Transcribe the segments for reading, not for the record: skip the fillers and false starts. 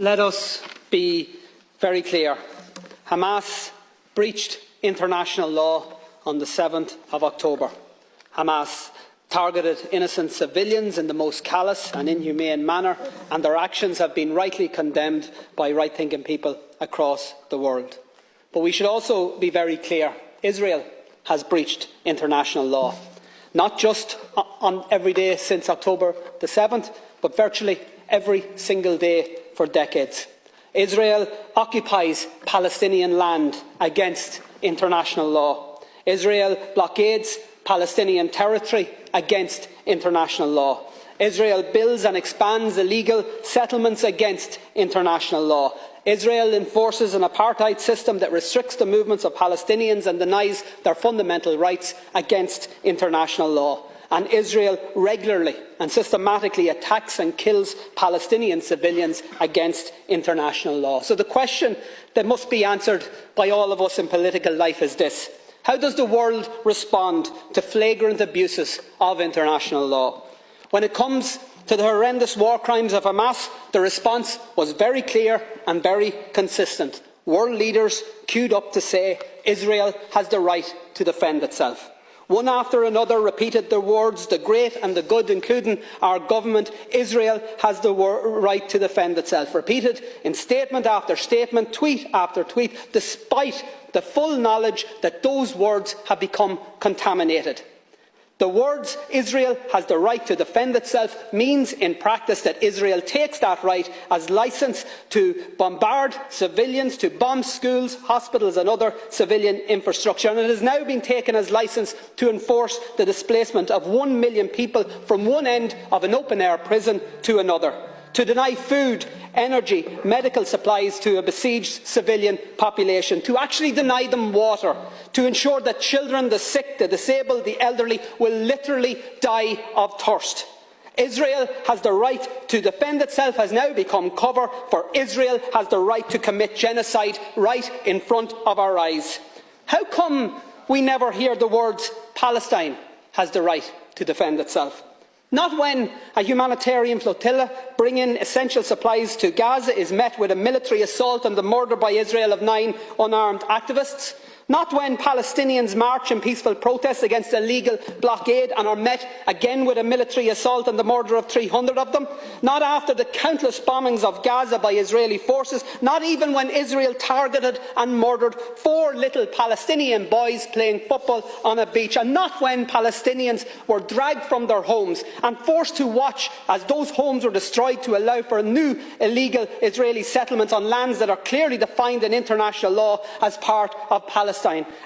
Let us be very clear. Hamas breached international law on the 7th of October. Hamas targeted innocent civilians in the most callous and inhumane manner, and their actions have been rightly condemned by right-thinking people across the world. But we should also be very clear. Israel has breached international law, not just on every day since October the 7th, but virtually every single day for decades. Israel occupies Palestinian land against international law. Israel blockades Palestinian territory against international law. Israel builds and expands illegal settlements against international law. Israel enforces an apartheid system that restricts the movements of Palestinians and denies their fundamental rights against international law. And Israel regularly and systematically attacks and kills Palestinian civilians against international law. So the question that must be answered by all of us in political life is this: how does the world respond to flagrant abuses of international law? When it comes to the horrendous war crimes of Hamas, the response was very clear and very consistent. World leaders queued up to say Israel has the right to defend itself. One after another repeated the words, the great and the good, including our government: Israel has the right to defend itself. Repeated in statement after statement, tweet after tweet, despite the full knowledge that those words have become contaminated. The words "Israel has the right to defend itself" means in practice that Israel takes that right as licence to bombard civilians, to bomb schools, hospitals and other civilian infrastructure, and it has now been taken as licence to enforce the displacement of 1 million people from one end of an open-air prison to another, to deny food, energy, medical supplies to a besieged civilian population, to actually deny them water, to ensure that children, the sick, the disabled, the elderly will literally die of thirst. Israel has the right to defend itself has now become cover for Israel has the right to commit genocide right in front of our eyes. How come we never hear the words "Palestine has the right to defend itself"? Not when a humanitarian flotilla bringing essential supplies to Gaza is met with a military assault and the murder by Israel of 9 unarmed activists. Not when Palestinians march in peaceful protest against a legal blockade and are met again with a military assault and the murder of 300 of them. Not after the countless bombings of Gaza by Israeli forces. Not even when Israel targeted and murdered 4 little Palestinian boys playing football on a beach. And not when Palestinians were dragged from their homes and forced to watch as those homes were destroyed to allow for new illegal Israeli settlements on lands that are clearly defined in international law as part of Palestine.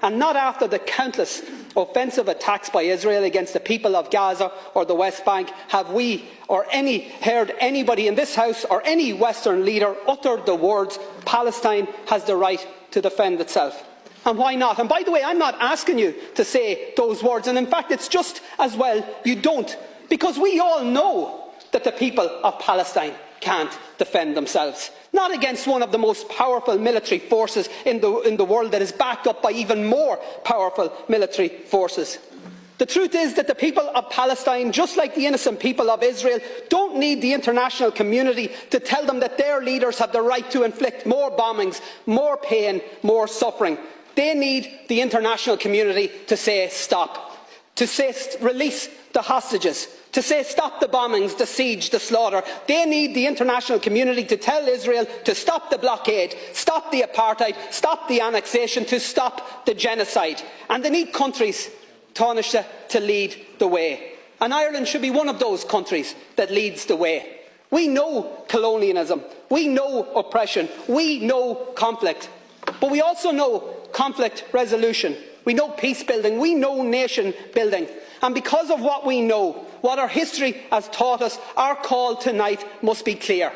And not after the countless offensive attacks by Israel against the people of Gaza or the West Bank have we heard anybody in this House or any Western leader utter the words "Palestine has the right to defend itself." And why not? And by the way, I'm not asking you to say those words, and in fact it's just as well you don't, because we all know that the people of Palestine can't defend themselves. Not against one of the most powerful military forces in the world that is backed up by even more powerful military forces. The truth is that the people of Palestine, just like the innocent people of Israel, don't need the international community to tell them that their leaders have the right to inflict more bombings, more pain, more suffering. They need the international community to say stop, to say release the hostages, to say stop the bombings, the siege, the slaughter. They need the international community to tell Israel to stop the blockade, stop the apartheid, stop the annexation, to stop the genocide. And they need countries, Taoiseach, to lead the way. And Ireland should be one of those countries that leads the way. We know colonialism, we know oppression, we know conflict, but we also know conflict resolution. We know peace building, we know nation building. And because of what we know, what our history has taught us, our call tonight must be clear: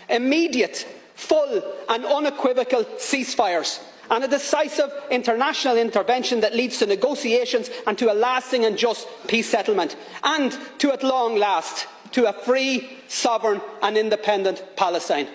immediate, full and unequivocal ceasefires, and a decisive international intervention that leads to negotiations and to a lasting and just peace settlement, and to, at long last, to a free, sovereign and independent Palestine.